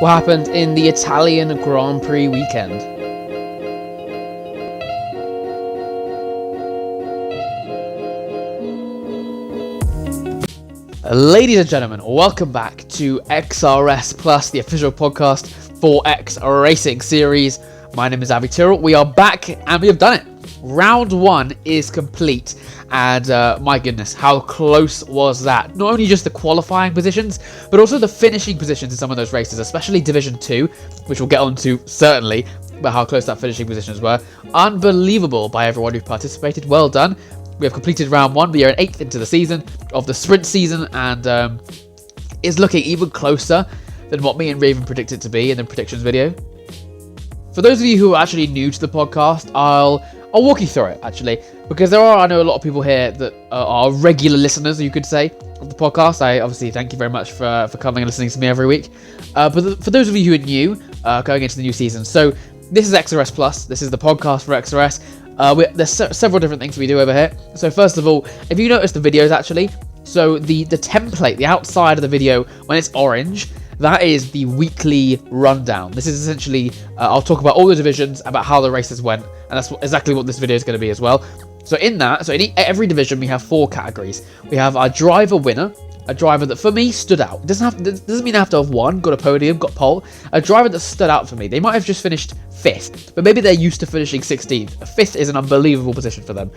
what happened in the Italian Grand Prix weekend. Ladies and gentlemen, welcome back to XRS Plus, the official podcast for X Racing Series. My name is Avi Tyrrell. We are back and we have done it. Round 1 is complete, and my goodness, how close was that? Not only just the qualifying positions, but also the finishing positions in some of those races, especially Division 2, which we'll get onto certainly, about how close that finishing positions were. Unbelievable by everyone who participated. Well done. We have completed round 1. We are an 8th into the season of the sprint season, and it's looking even closer than what me and Raven predicted to be in the predictions video. For those of you who are actually new to the podcast, I'll walk you through it, actually, because I know a lot of people here that are regular listeners, you could say, of the podcast. I obviously thank you very much for coming and listening to me every week. But for those of you who are new, going into the new season, so this is XRS Plus. This is the podcast for XRS. There's several different things we do over here. So first of all, if you notice the videos actually, so the template, the outside of the video, when it's orange, that is the weekly rundown. This is essentially, I'll talk about all the divisions, about how the races went, and that's exactly what this video is going to be as well. So in every division we have 4 categories. We have our driver winner, a driver that for me stood out. It doesn't mean I have to have won, got a podium, got pole. A driver that stood out for me. They might have just finished 5th, but maybe they're used to finishing 16th. A 5th is an unbelievable position for them.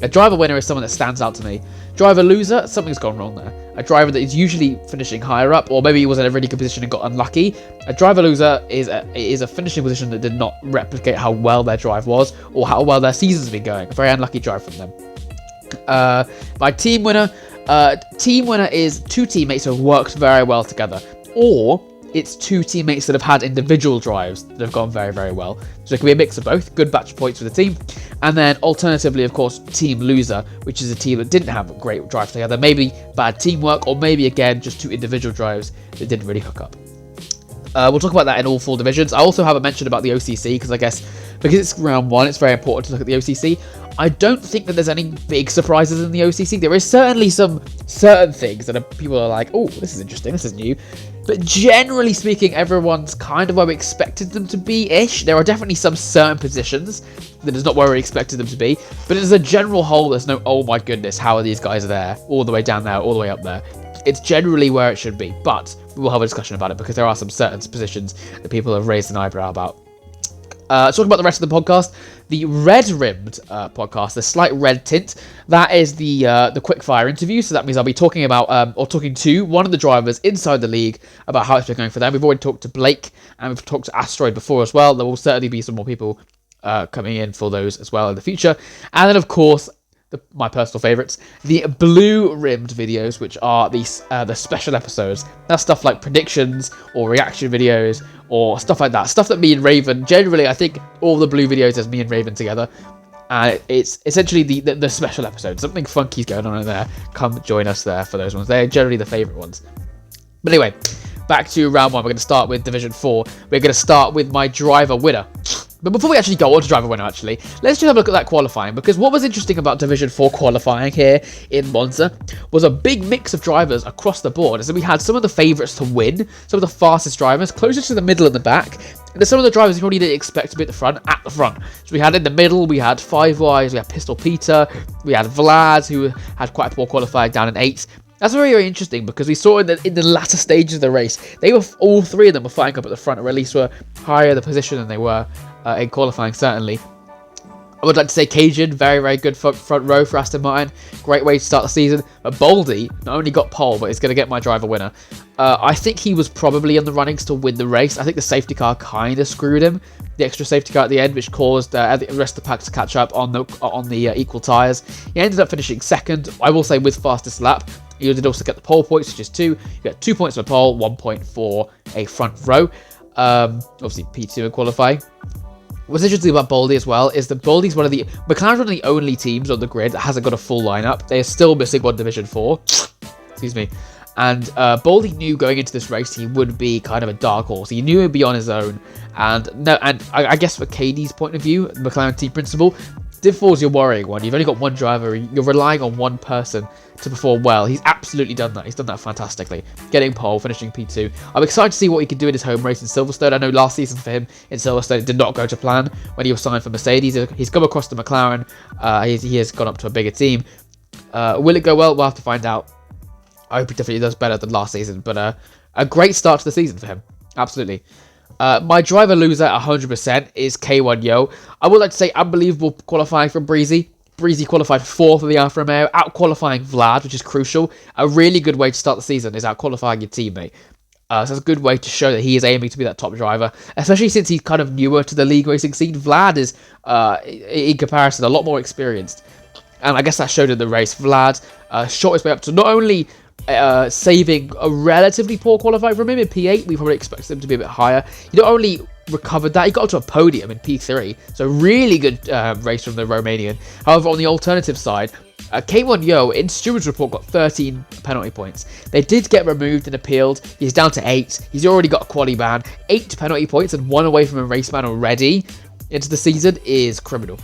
A driver winner is someone that stands out to me. Driver loser, something's gone wrong there. A driver that is usually finishing higher up, or maybe he was in a really good position and got unlucky. A driver loser is a finishing position that did not replicate how well their drive was, or how well their season's been going. A very unlucky drive from them. My team winner. Team winner is 2 teammates who have worked very well together, or it's 2 teammates that have had individual drives that have gone very, very well. So it can be a mix of both, good batch of points for the team. And then alternatively, of course, team loser, which is a team that didn't have a great drive together, maybe bad teamwork, or maybe again, just 2 individual drives that didn't really hook up. We'll talk about that in all 4 divisions. I also have a mention about the OCC, because it's round 1, it's very important to look at the OCC. I don't think that there's any big surprises in the OCC. There is certainly some certain things that people are like, oh, this is interesting, this is new. But generally speaking, everyone's kind of where we expected them to be-ish. There are definitely some certain positions that is not where we expected them to be. But as a general whole, there's no, oh my goodness, how are these guys there? All the way down there, all the way up there. It's generally where it should be. But we will have a discussion about it because there are some certain positions that people have raised an eyebrow about. Talking about the rest of the podcast, the red-rimmed podcast, the slight red tint, that is the quickfire interview. So that means I'll be talking about, or talking to one of the drivers inside the league about how it's been going for them. We've already talked to Blake and we've talked to Asteroid before as well. There will certainly be some more people coming in for those as well in the future. And then, of course, my personal favourites, the blue-rimmed videos, which are the special episodes. That's stuff like predictions or reaction videos or stuff like that. Stuff that me and Raven, generally, I think all the blue videos is me and Raven together. It's essentially the special episodes. Something funky's going on in there. Come join us there for those ones. They're generally the favourite ones. But anyway, back to round 1. We're going to start with Division 4. We're going to start with my driver winner. But before we actually go on to driver winner, let's just have a look at that qualifying, because what was interesting about Division 4 qualifying here in Monza was a big mix of drivers across the board. So we had some of the favourites to win, some of the fastest drivers, closer to the middle and the back, and there's some of the drivers you probably didn't expect to be at the front. So we had in the middle, we had Five Wise, we had Pistol Peter, we had Vlad, who had quite a poor qualifying down in 8th. That's very, very interesting because we saw in the latter stages of the race, all 3 of them were fighting up at the front, or at least were higher in the position than they were in qualifying, certainly. I would like to say Cajun, very, very good front row for Aston Martin. Great way to start the season. But Baldy not only got pole, but is going to get my driver winner. I think he was probably in the runnings to win the race. I think the safety car kind of screwed him. The extra safety car at the end, which caused the rest of the pack to catch up on the equal tyres. He ended up finishing 2nd, I will say, with fastest lap. You did also get the pole points, which is 2. You get 2 points for pole, 1 point for a front row. Obviously P2 in qualifying. What's interesting about Baldy as well is that Baldy's McLaren's one of the only teams on the grid that hasn't got a full lineup. They are still missing one Division 4. Excuse me. And Baldy knew going into this race he would be kind of a dark horse. He knew he'd be on his own. And I guess for KD's point of view, McLaren team principal, Div 4 is your worrying one. You've only got one driver. You're relying on one person to perform well. He's absolutely done that. He's done that fantastically. Getting pole, finishing P2. I'm excited to see what he can do in his home race in Silverstone. I know last season for him in Silverstone it did not go to plan when he was signed for Mercedes. He's come across to McLaren. He has gone up to a bigger team. Will it go well? We'll have to find out. I hope he definitely does better than last season. But a great start to the season for him. Absolutely. My driver loser at 100% is K1 Yo. I would like to say unbelievable qualifying from Breezy. Breezy qualified 4th for the Alfa Romeo, out-qualifying Vlad, which is crucial. A really good way to start the season is out-qualifying your teammate. So it's a good way to show that he is aiming to be that top driver, especially since he's kind of newer to the league racing scene. Vlad is, in comparison, a lot more experienced. And I guess that showed in the race. Vlad shot his way up to not only saving a relatively poor qualifying from him in P8. We probably expected him to be a bit higher. He not only recovered that, he got up to a podium in P3. So really good race from the Romanian. However, on the alternative side, K1 Yo in Steward's report got 13 penalty points. They did get removed and appealed. He's down to 8. He's already got a quali ban. 8 penalty points and 1 away from a race ban already into the season is criminal.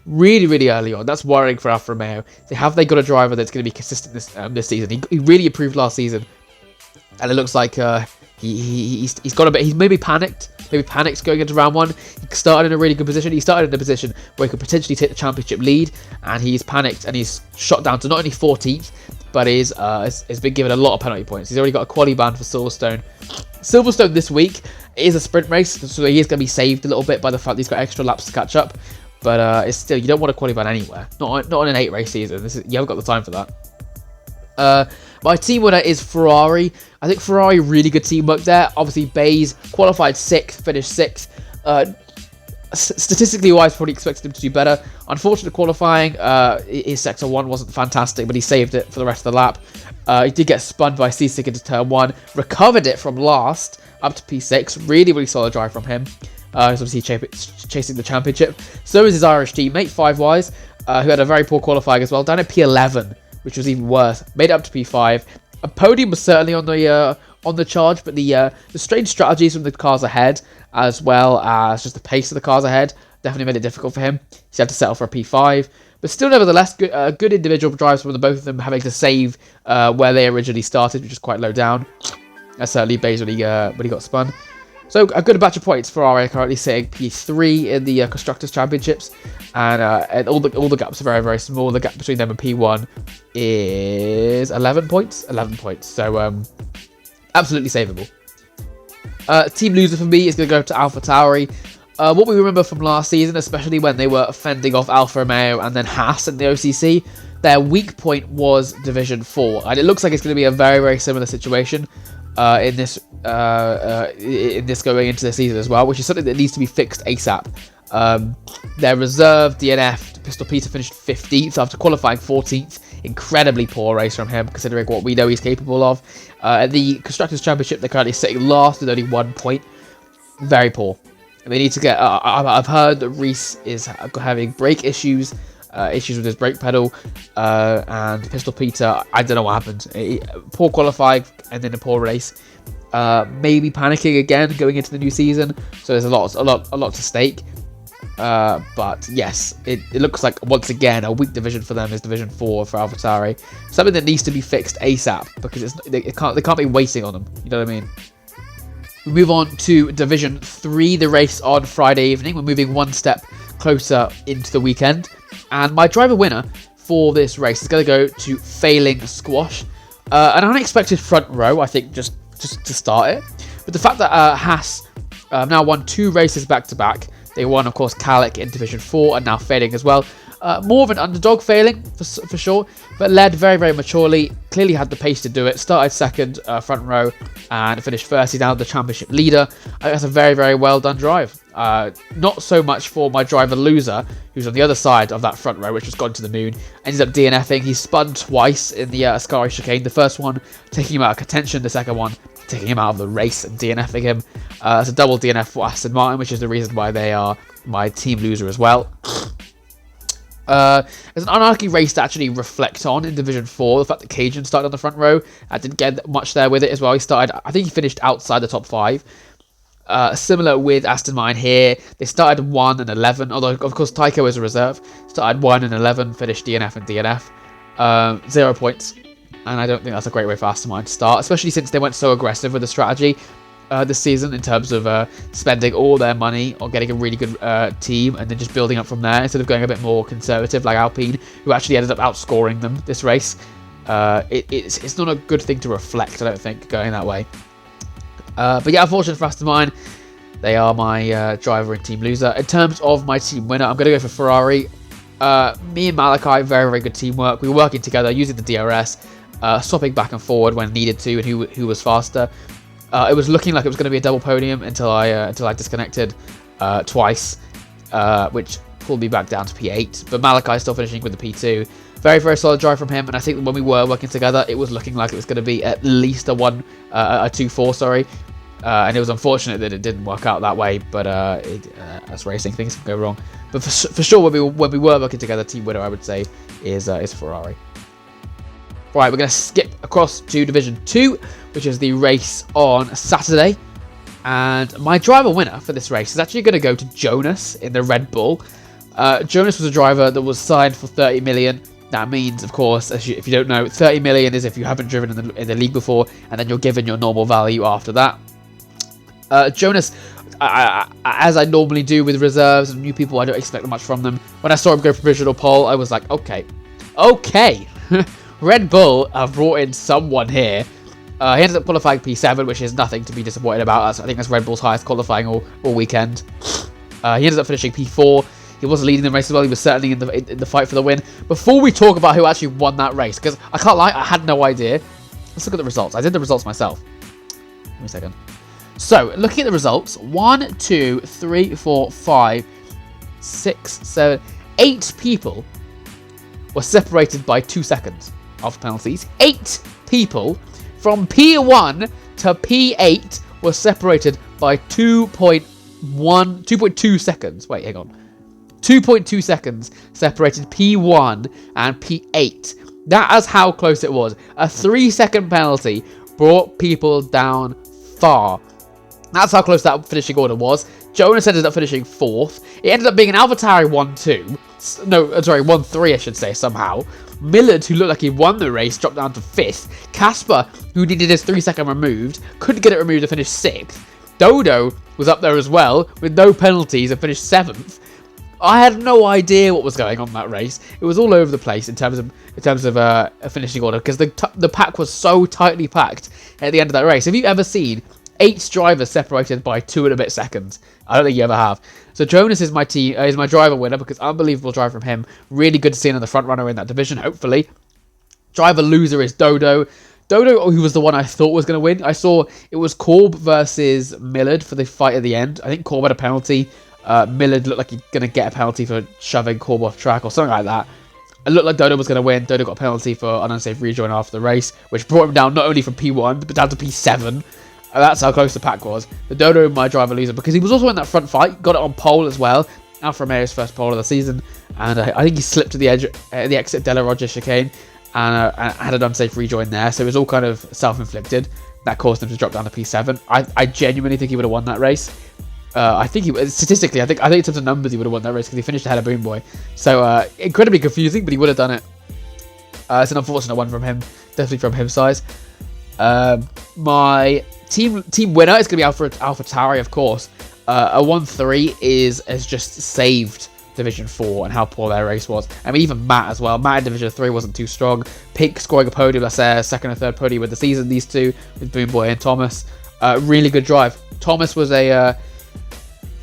Really, really early on. That's worrying for Alfa Romeo. Have they got a driver that's going to be consistent this season? He really improved last season, and it looks like he's got a bit. He's maybe panicked. Going into round 1. He started in a really good position. He started in a position where he could potentially take the championship lead, and he's panicked and he's shot down to not only 14th, but has been given a lot of penalty points. He's already got a quali ban for Silverstone. Silverstone this week is a sprint race, so he is going to be saved a little bit by the fact that he's got extra laps to catch up. But it's still, you don't want to qualify anywhere. Not on an 8-race season. You haven't got the time for that. My team winner is Ferrari. I think Ferrari, really good teamwork there. Obviously, Bays qualified 6th, finished 6th. Statistically wise, probably expected him to do better. Unfortunate qualifying. His sector 1 wasn't fantastic, but he saved it for the rest of the lap. He did get spun by C6 into turn 1. Recovered it from last up to P6. Really, really solid drive from him. He's obviously chasing the championship. So is his Irish teammate, 5Wise, who had a very poor qualifying as well, down at P11, which was even worse. Made it up to P5. A podium was certainly on the charge, but the strange strategies from the cars ahead, as well as just the pace of the cars ahead, definitely made it difficult for him. He had to settle for a P5. But still, nevertheless, good individual drives from the both of them, having to save where they originally started, which is quite low down. That's certainly Bays when he got spun. So a good batch of points. Ferrari are currently sitting P3 in the Constructors' Championships, and all the gaps are very, very small. The gap between them and P1 is 11 points. 11 points. So absolutely savable. Team loser for me is going to go to AlphaTauri. What we remember from last season, especially when they were fending off Alfa Romeo and then Haas in the OCC, their weak point was Division 4, and it looks like it's going to be a very, very similar situation in this going into the season as well, which is something that needs to be fixed ASAP. Their reserve DNF, Pistol Peter, finished 15th after qualifying 14th. Incredibly poor race from him, considering what we know he's capable of. At the Constructors' Championship, they're currently sitting last with only 1 point. Very poor. They need to get... I've heard that Reese is having brake issues with his brake pedal, and Pistol Peter, I don't know what happened. Poor qualifying and then a poor race. Maybe panicking again going into the new season, so there's a lot to stake. But yes, it looks like once again a weak division for them is Division 4 for AlphaTauri. Something that needs to be fixed ASAP, because they can't be waiting on them. You know what I mean? We move on to Division 3, the race on Friday evening. We're moving one step closer into the weekend. And my driver winner for this race is going to go to Failing Squash. An unexpected front row, I think, just to start it. But the fact that Haas now won 2 races back-to-back. They won, of course, Calic in Division 4 and now Failing as well. More of an underdog Failing, for sure, but led very, very maturely. Clearly had the pace to do it. Started second front row and finished first. He's now the championship leader. That's a very, very well done drive. Not so much for my driver loser, who's on the other side of that front row, which has gone to the moon. Ended up DNFing. He spun twice in the Ascari chicane. The first one taking him out of contention. The second one taking him out of the race and DNFing him. It's a double DNF for Aston Martin, which is the reason why they are my team loser as well. It's an unlucky race to actually reflect on in Division 4. The fact that Cajun started on the front row, I didn't get much there with it as well. I think he finished outside the top 5. Similar with Aston Martin here. They started 1 and 11, although of course Tycho is a reserve. Started 1 and 11, finished DNF and DNF. 0 points. And I don't think that's a great way for Aston Martin to start, especially since they went so aggressive with the strategy this season in terms of spending all their money on getting a really good team and then just building up from there instead of going a bit more conservative like Alpine, who actually ended up outscoring them this race. It's not a good thing to reflect, I don't think, going that way. But yeah, unfortunate for Aston Martin, they are my driver and team loser. In terms of my team winner, I'm going to go for Ferrari. Me and Malachi, very, very good teamwork. We were working together using the DRS, swapping back and forward when needed to, and who was faster. It was looking like it was going to be a double podium until I disconnected twice, which pulled me back down to P8. But Malachi still finishing with the P2. Very, very solid drive from him, and I think when we were working together, it was looking like it was going to be at least a 2-4, sorry. And it was unfortunate that it didn't work out that way, but that's racing, things can go wrong. But for sure, when we were working together, team winner, I would say, is Ferrari. Right, we're going to skip across to Division 2, which is the race on Saturday. And my driver winner for this race is actually going to go to Jonas in the Red Bull. Jonas was a driver that was signed for 30 million. That means, of course, if you don't know, 30 million is if you haven't driven in the league before, and then you're given your normal value after that. Jonas, as I normally do with reserves and new people, I don't expect much from them. When I saw him go provisional pole, I was like, okay, Red Bull have brought in someone here. He ended up qualifying P7, which is nothing to be disappointed about. I think that's Red Bull's highest qualifying all weekend. He ended up finishing P4. He wasn't leading the race as well. He was certainly in the fight for the win. Before we talk about who actually won that race, because I can't lie, I had no idea. Let's look at the results. I did the results myself. Give me a second. So, looking at the results, 1, 2, 3, 4, 5, 6, 7, 8 people were separated by 2 seconds of penalties. 8 people from P1 to P8 were separated by 2.2 seconds. Wait, hang on. 2.2 seconds separated P1 and P8. That is how close it was. A 3-second penalty brought people down far. That's how close that finishing order was. Jonas ended up finishing 4th. It ended up being an AlphaTauri 1-2. No, sorry, 1-3 I should say, somehow. Millard, who looked like he won the race, dropped down to 5th. Casper, who needed his 3-second removed, couldn't get it removed and finished 6th. Dodo was up there as well, with no penalties, and finished 7th. I had no idea what was going on that race. It was all over the place in terms of a finishing order, because the pack was so tightly packed at the end of that race. Have you ever seen 8 drivers separated by 2 and a bit seconds? I don't think you ever have. So Jonas is my driver winner, because unbelievable drive from him. Really good to see another front runner in that division, hopefully. Driver loser is Dodo. Dodo, who was the one I thought was going to win. I saw it was Corb versus Millard for the fight at the end. I think Corb had a penalty. Millard looked like he's going to get a penalty for shoving Corb off track or something like that. It looked like Dodo was going to win. Dodo got a penalty for an unsafe rejoin after the race, which brought him down not only from P1, but down to P7. That's how close the pack was. The Dodo, my driver loser, because he was also in that front fight. Got it on pole as well. Alfa Romeo's first pole of the season. And I think he slipped to the edge at the exit Della Roger chicane and had an unsafe rejoin there. So it was all kind of self-inflicted. That caused him to drop down to P7. I genuinely think he would have won that race. I think statistically, I think in terms of numbers, he would have won that race because he finished ahead of Boom Boy. So incredibly confusing, but he would have done it. It's an unfortunate one from him, definitely from his size. My team winner is going to be AlphaTauri, of course. A 1-3 has just saved Division 4 and how poor their race was. I mean, even Matt as well. Matt in Division 3 wasn't too strong. Pink scoring a podium, that's their second and third podium with the season, these two, with Boom Boy and Thomas. Really good drive. Thomas was a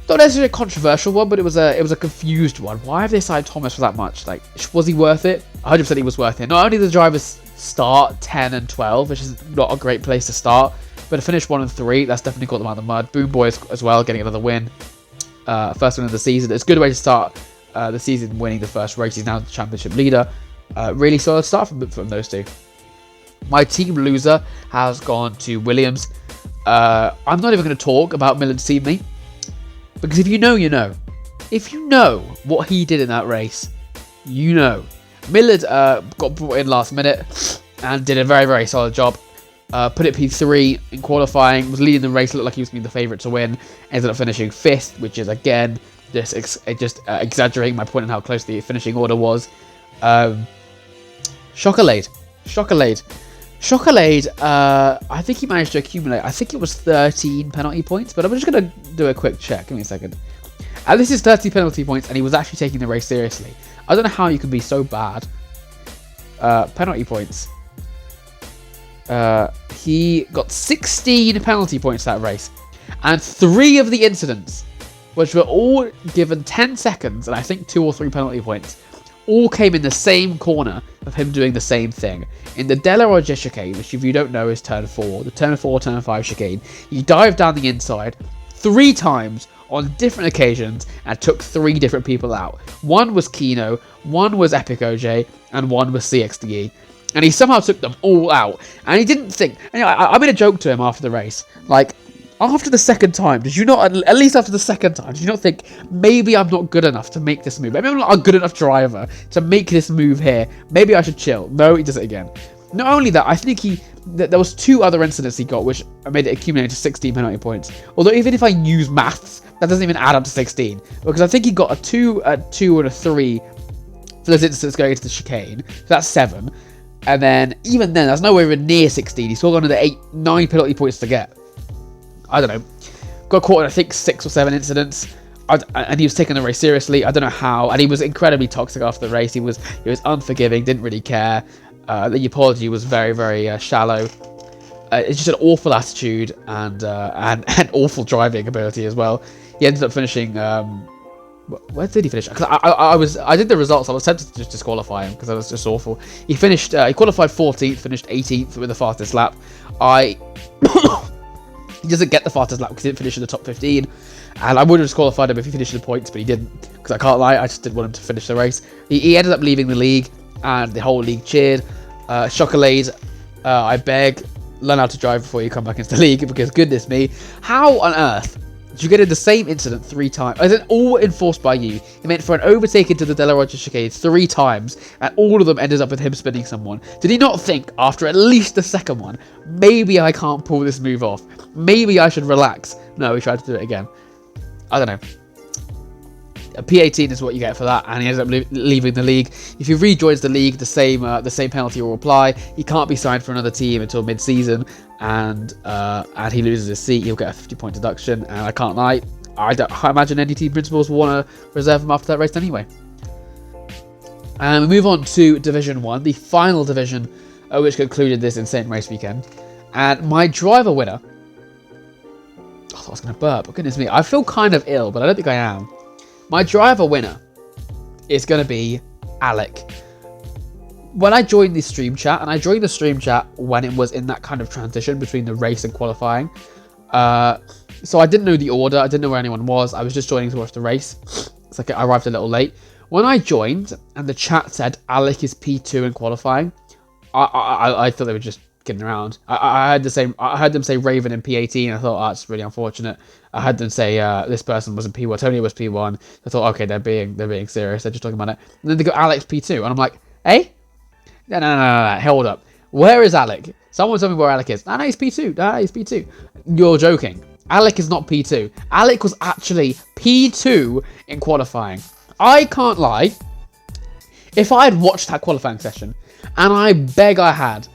not necessarily a controversial one, but it was a confused one. Why have they signed Thomas for that much? Like, was he worth it? 100% he was worth it. Not only did the drivers start 10 and 12, which is not a great place to start, but to finish 1 and 3, that's definitely caught them out of the mud. Boom Boy as well, getting another win. First win of the season. It's a good way to start the season, winning the first race. He's now the championship leader. Really solid start from those two. My team loser has gone to Williams. I'm not even going to talk about Millard's teammate, because if you know, you know. If you know what he did in that race, you know. Millard got brought in last minute and did a very, very solid job. put it P3 in qualifying, was leading the race, looked like he was going to be the favourite to win, ended up finishing 5th, which is, again, just exaggerating my point on how close the finishing order was. Chocolade, I think he managed to accumulate, I think it was 13 penalty points, but I'm just going to do a quick check. Give me a second. And this is 30 penalty points, and he was actually taking the race seriously. I don't know how you can be so bad. Penalty points. He got 16 penalty points that race. And 3 of the incidents, which were all given 10 seconds, and I think 2 or 3 penalty points, all came in the same corner of him doing the same thing. In the Della Roggia chicane, which if you don't know is turn 4, the turn 4, turn 5 chicane, he dived down the inside 3 times on different occasions and took 3 different people out. One was Kino, one was Epic OJ, and one was CXDE. And he somehow took them all out. And he didn't think... And, I made a joke to him after the race. Like, after the second time, did you not... At least after the second time, did you not think, maybe I'm not good enough to make this move? Maybe I'm not a good enough driver to make this move here. Maybe I should chill. No, he does it again. Not only that, I think there was 2 other incidents he got, which made it accumulate to 16 penalty points. Although even if I use maths, that doesn't even add up to 16. Because I think he got a 2, and a 3 for those incidents going into the chicane. So that's 7. And then, even then, that's nowhere even near 16. He's still got another 9 penalty points to get. I don't know. Got caught in, I think, 6 or 7 incidents. And he was taking the race seriously. I don't know how. And he was incredibly toxic after the race. He was unforgiving, didn't really care. The apology was very, very shallow. It's just an awful attitude and awful driving ability as well. He ended up finishing... where did he finish? Because I did the results. I was tempted to just disqualify him because that was just awful. He finished. He qualified 14th, finished 18th with the fastest lap. He doesn't get the fastest lap because he didn't finish in the top 15. And I would have disqualified him if he finished the points, but he didn't. Because I can't lie, I just didn't want him to finish the race. He ended up leaving the league, and the whole league cheered. Chocolade, I beg, learn how to drive before you come back into the league, because goodness me, how on earth did you get in the same incident 3 times? Is it all enforced by you? He meant for an overtake into the Della Roggia chicane 3 times, and all of them ended up with him spinning someone. Did he not think, after at least the second one, maybe I can't pull this move off? Maybe I should relax? No, he tried to do it again. I don't know. A P18 is what you get for that, and he ends up leaving the league. If he rejoins the league, the same penalty will apply. He can't be signed for another team until mid-season, and he loses his seat. He'll get a 50-point deduction, and I can't lie, I imagine any team principals will want to reserve him after that race anyway. And we move on to Division 1, the final division, which concluded this insane race weekend. And my driver winner... I thought I was going to burp. Goodness me, I feel kind of ill, but I don't think I am. My driver winner is going to be Alec. When I joined the stream chat, and I joined the stream chat when it was in that kind of transition between the race and qualifying. So I didn't know the order. I didn't know where anyone was. I was just joining to watch the race. It's like I arrived a little late. When I joined and the chat said Alec is P2 in qualifying, I thought they were just kidding around. I heard them say Raven in P18. I thought, that's really unfortunate. I heard them say this person wasn't P1. Tony was P1. I thought, okay, they're being serious. They're just talking about it. And then they go Alex P2, and I'm like, hey, no, hold up. Where is Alec? Someone tell me where Alec is. No, he's P2. No, he's P2. You're joking. Alec is not P2. Alec was actually P2 in qualifying. I can't lie. If I had watched that qualifying session, and I beg I had,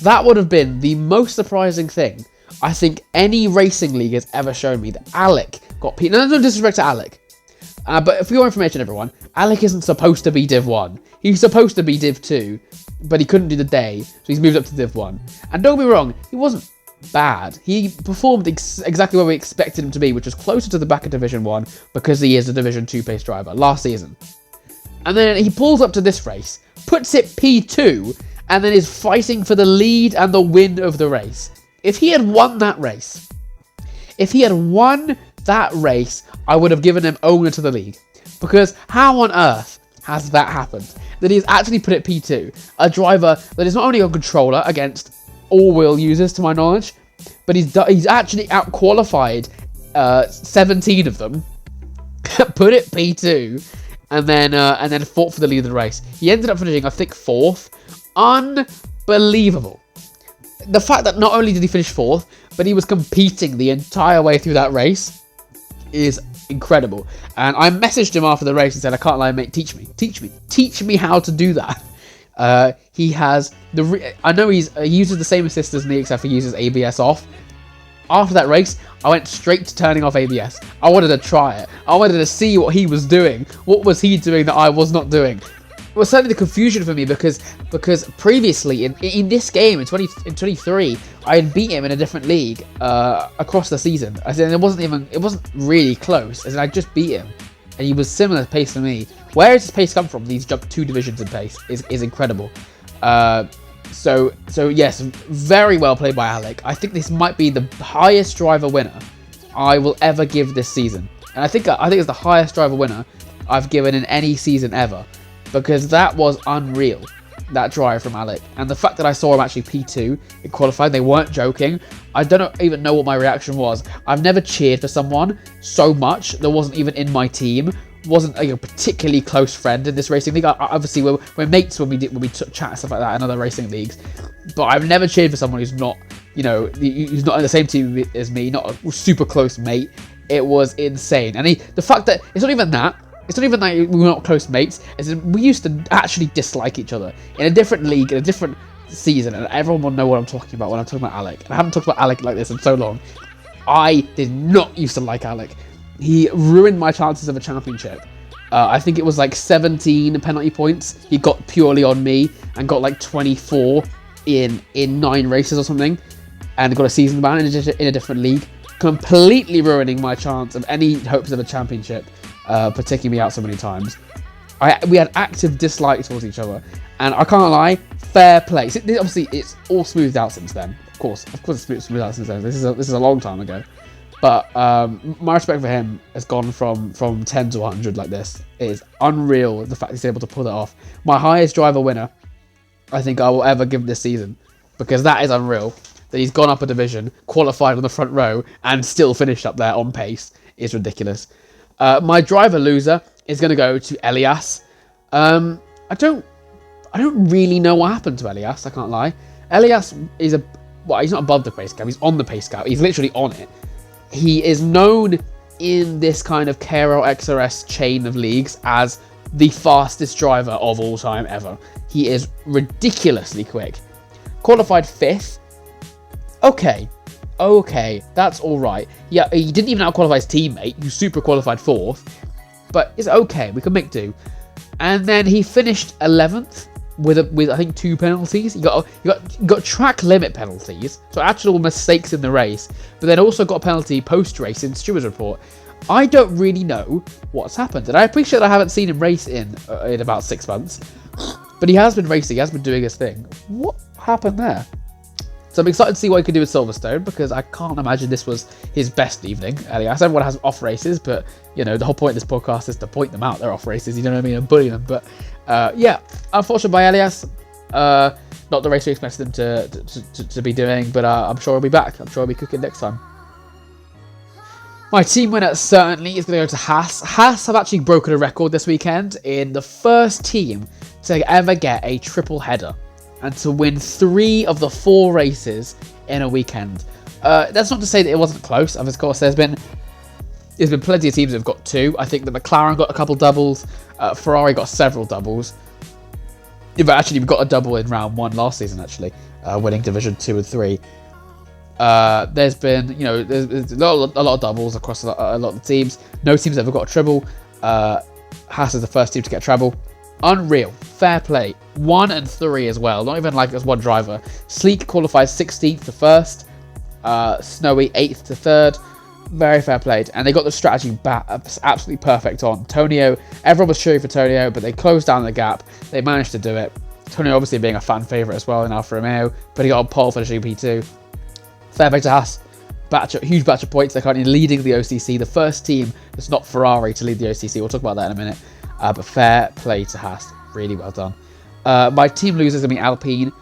that would have been the most surprising thing I think any racing league has ever shown me, that Alec got P. No disrespect to Alec. But for your information, everyone, Alec isn't supposed to be Div 1. He's supposed to be Div 2, but he couldn't do the day, so he's moved up to Div 1. And don't be wrong, he wasn't bad. He performed exactly where we expected him to be, which was closer to the back of Division 1, because he is a Division 2 pace driver last season. And then he pulls up to this race, puts it P2, and then is fighting for the lead and the win of the race. If he had won that race, I would have given him owner to the league. Because how on earth has that happened? That he's actually put it P2. A driver that is not only a controller against all-wheel users, to my knowledge, but he's actually out-qualified 17 of them, put it P2, and then fought for the lead of the race. He ended up finishing, I think, 4th. Unbelievable. the fact that not only did he finish 4th, but he was competing the entire way through that race is incredible. And I messaged him after the race and said, I can't lie, mate, teach me how to do that. He has I know he uses the same assist as me, except he uses ABS off. After that race, I went straight to turning off ABS. I wanted to try it. I wanted to see what he was doing. What was he doing that I was not doing? It was certainly the confusion for me because previously in this game in 23, I had beat him in a different league across the season. As in, it wasn't really close. As in, I just beat him, and he was similar pace to me. Where does his pace come from? He's jumped 2 divisions in pace. Is incredible. So yes, very well played by Alec. I think this might be the highest driver winner I will ever give this season, and I think it's the highest driver winner I've given in any season ever, because that was unreal, that drive from Alec. And the fact that I saw him actually P2 in qualifying, they weren't joking. I don't even know what my reaction was. I've never cheered for someone so much that wasn't even in my team. Wasn't a particularly close friend in this racing league. Obviously, we're mates when we chat and stuff like that in other racing leagues. But I've never cheered for someone who's not, who's not in the same team as me, not a super close mate. It was insane. And the fact that it's not even that we were not close mates. As in, we used to actually dislike each other in a different league, in a different season, and everyone will know what I'm talking about when I'm talking about Alec. And I haven't talked about Alec like this in so long. I did not used to like Alec. He ruined my chances of a championship. I think it was like 17 penalty points he got purely on me, and got like 24 in 9 races or something, and got a season ban in a different league, completely ruining my chance of any hopes of a championship, for taking me out so many times. We had active dislike towards each other, and I can't lie, fair play. Obviously, it's all smoothed out since then. Of course, it's smoothed out since then. This is a long time ago. But my respect for him has gone from 10 to 100 like this. It is unreal, the fact he's able to pull that off. My highest driver winner I think I will ever give this season, because that is unreal. That he's gone up a division, qualified on the front row, and still finished up there on pace is ridiculous. My driver loser is going to go to Elias. I don't really know what happened to Elias, I can't lie. Elias is he's not above the pace cap, he's on the pace cap, he's literally on it. He is known in this kind of KRL XRS chain of leagues as the fastest driver of all time ever. He is ridiculously quick. Qualified 5th. Okay, that's alright. Yeah, he didn't even out-qualify his teammate, who super qualified 4th. But it's okay, we can make do. And then he finished 11th with I think 2 penalties. He got track limit penalties, so actual mistakes in the race, but then also got a penalty post-race in Stewart's report. I don't really know what's happened, and I appreciate I haven't seen him race in about 6 months, but he has been racing, he has been doing his thing. What happened there? So I'm excited to see what he can do with Silverstone, because I can't imagine this was his best evening. Elias, everyone has off races, but the whole point of this podcast is to point them out. They're off races, you know what I mean, and bully them. But yeah, unfortunate by Elias. Not the race we expected him to be doing, but I'm sure he'll be back. I'm sure he'll be cooking next time. My team winner certainly is going to go to Haas. Haas have actually broken a record this weekend in the first team to ever get a triple header and to win 3 of the 4 races in a weekend. That's not to say that it wasn't close. Of course, there's been plenty of teams that have got 2. I think that McLaren got a couple doubles. Ferrari got several doubles. Actually, we've got a double in round 1 last season, actually, winning Division 2 and 3. There's been, there's a lot of doubles across a lot of the teams. No team's ever got a treble. Haas is the first team to get a treble. Unreal. Fair play. 1 and 3 as well. Not even like there's one driver. Sleek qualifies 16th to 1st. Snowy 8th to 3rd. Very fair played. And they got the strategy absolutely perfect on. Tonio, everyone was cheering for Tonio, but they closed down the gap. They managed to do it. Tonio obviously being a fan favourite as well in Alfa Romeo, but he got on pole finishing P2. Fair play to Haas. Huge batch of points. They're currently leading the OCC. The first team that's not Ferrari to lead the OCC. We'll talk about that in a minute. But fair play to Haas. Really well done. My team losers are going to be Alpine.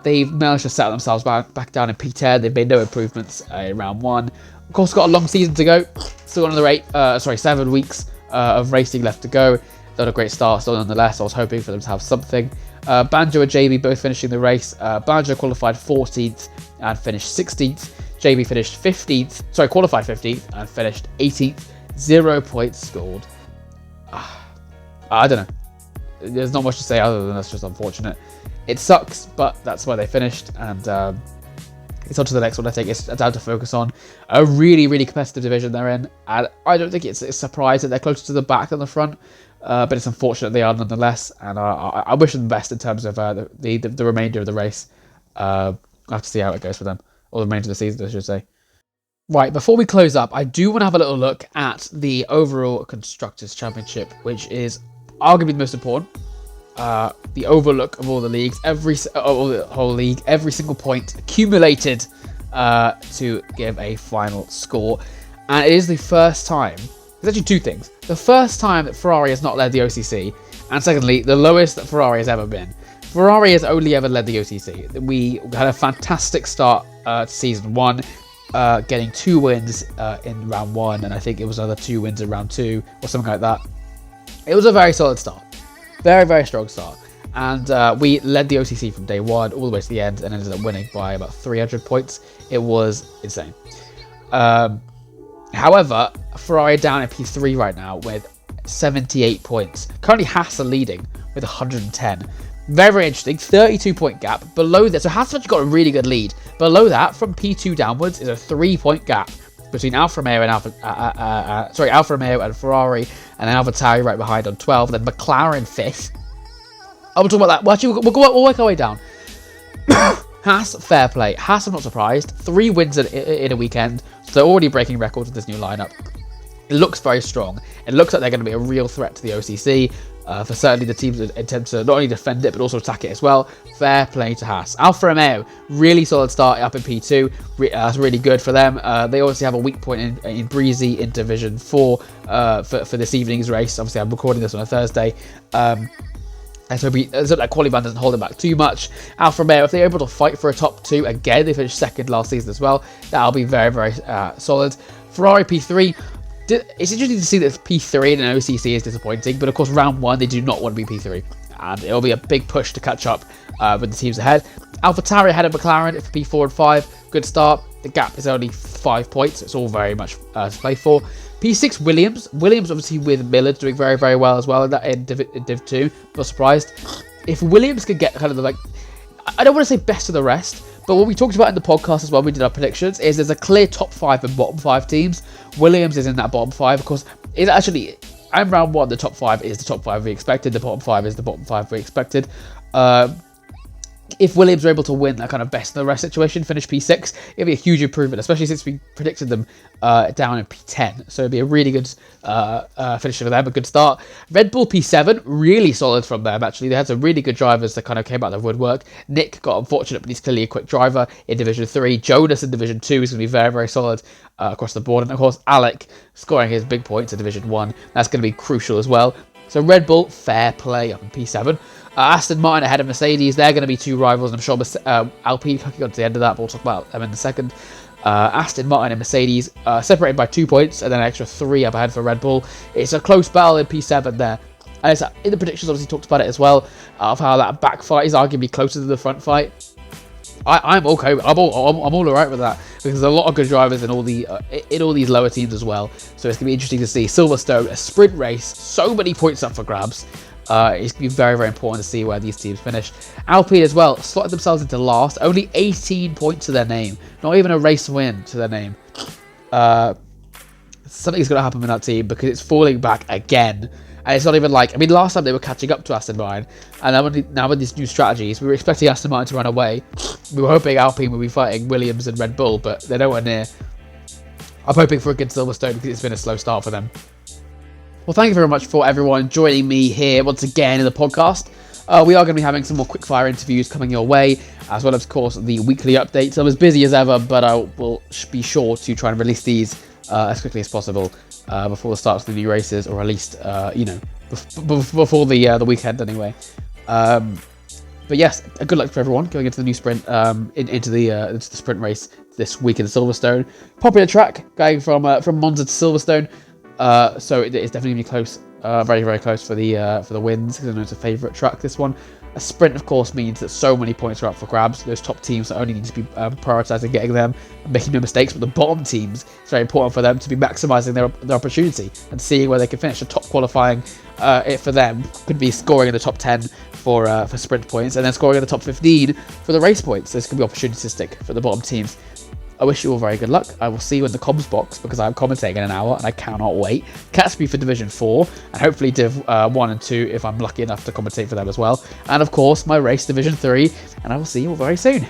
They've managed to settle themselves back down in P10. They've made no improvements in round 1. Of course, got a long season to go. Still another 7 weeks of racing left to go. Not a great start still nonetheless. I was hoping for them to have something. Banjo and JB both finishing the race. Banjo qualified 14th and finished 16th. JB finished 15th, qualified 15th and finished 18th. 0 points scored. I don't know. There's not much to say other than that's just unfortunate. It sucks, but that's where they finished, and it's on to the next one. I think it's down to focus on a really, really competitive division they're in, and I don't think it's a surprise that they're closer to the back than the front, but it's unfortunate they are nonetheless, and I wish them the best in terms of the remainder of the race. I'll have to see how it goes for them, or the remainder of the season, I should say. Right, before we close up, I do want to have a little look at the overall Constructors' Championship, which is arguably the most important. The overlook of all the leagues, the whole league, every single point accumulated to give a final score. And it is the first time, there's actually two things. The first time that Ferrari has not led the OCC, and secondly, the lowest that Ferrari has ever been. Ferrari has only ever led the OCC. We had a fantastic start to season 1. Getting 2 wins in round 1, and I think it was another 2 wins in round 2 or something like that. It was a very solid start, very, very strong start, and we led the OCC from day 1 all the way to the end and ended up winning by about 300 points. It was insane. However, Ferrari are down in P3 right now with 78 points. Currently Haas are leading with 110. Very, very interesting. 32-point gap. Below that, so Haas has actually got a really good lead. Below that, from P2 downwards, is a 3-point gap between Alfa Romeo and Ferrari, and then AlphaTauri right behind on 12. Then McLaren 5th. We'll talk about that. Well, actually, we'll work our way down. Haas, fair play. Haas, I'm not surprised. 3 wins in a weekend, so they're already breaking records with this new lineup. It looks very strong. It looks like they're going to be a real threat to the OCC. For certainly the teams that intend to not only defend it but also attack it as well. Fair play to Haas. Alfa Romeo, really solid start up in P2. That's really good for them. They obviously have a weak point in Breezy in Division 4 for this evening's race. Obviously, I'm recording this on a Thursday. And so that qualifying doesn't hold them back too much. Alfa Romeo, if they're able to fight for a top 2, again, they finished 2nd last season as well. That'll be very, very solid. Ferrari P3. It's interesting to see that P3 in an OCC is disappointing, but of course round 1 they do not want to be P3, and it'll be a big push to catch up with the teams ahead. AlphaTauri ahead of McLaren for P4 and 5, good start. The gap is only 5 points, it's all very much to play for. P6 Williams obviously with Miller doing very, very well as well in Div 2, not surprised. If Williams could get kind of the, I don't want to say best of the rest, but what we talked about in the podcast as well, we did our predictions, is there's a clear top 5 and bottom 5 teams. Williams is in that bottom 5, of course. It's actually, in round 1, the top 5 is the top 5 we expected. The bottom 5 is the bottom 5 we expected. If Williams are able to win that kind of best in the rest situation, finish P6, it'd be a huge improvement, especially since we predicted them down in P10. So it'd be a really good finish for them, a good start. Red Bull P7, really solid from them, actually. They had some really good drivers that kind of came out of the woodwork. Nick got unfortunate, but he's clearly a quick driver in Division 3. Jonas in Division 2 is going to be very, very solid across the board. And of course, Alec scoring his big points in Division 1. That's going to be crucial as well. So Red Bull, fair play up in P7. Aston Martin ahead of Mercedes. They're going to be 2 rivals, and I'm sure Alpine hooking on to the end of that, but we'll talk about them in a second. Aston Martin and Mercedes separated by 2 points, and then an extra 3 up ahead for Red Bull. It's a close battle in P7 there. And it's, in the predictions, obviously talked about it as well, of how that back fight is arguably closer to the front fight. I'm okay. I'm all alright with that, because there's a lot of good drivers in all these lower teams as well. So it's gonna be interesting to see Silverstone, a sprint race, so many points up for grabs. It's gonna be very, very important to see where these teams finish. Alpine as well slotted themselves into last, only 18 points to their name, not even a race win to their name. Something's gonna happen with that team because it's falling back again. And it's not even like, I mean, last time they were catching up to Aston Martin, and now with these new strategies, we were expecting Aston Martin to run away. We were hoping Alpine would be fighting Williams and Red Bull, but they're nowhere near. I'm hoping for a good Silverstone because it's been a slow start for them. Well, thank you very much for everyone joining me here once again in the podcast. We are going to be having some more quickfire interviews coming your way, as well as, of course, the weekly updates. I'm as busy as ever, but I will be sure to try and release these as quickly as possible before the start of the new races, or at least, before the weekend anyway. But yes, good luck for everyone going into the new sprint, into the sprint race this week in Silverstone. Popular track, going from Monza to Silverstone. So it's definitely going to be close, very, very close for the wins, because I know it's a favourite track, this one. A sprint, of course, means that so many points are up for grabs. Those top teams only need to be prioritising getting them and making no mistakes, but the bottom teams, it's very important for them to be maximising their opportunity and seeing where they can finish. The top qualifying it for them could be scoring in the top 10 for sprint points, and then scoring in the top 15 for the race points. This could be opportunistic for the bottom teams. I wish you all very good luck. I will see you in the comms box because I'm commentating in an hour and I cannot wait. Catch me for Division 4 and hopefully Div 1 and 2 if I'm lucky enough to commentate for them as well. And of course, my race Division 3, and I will see you all very soon.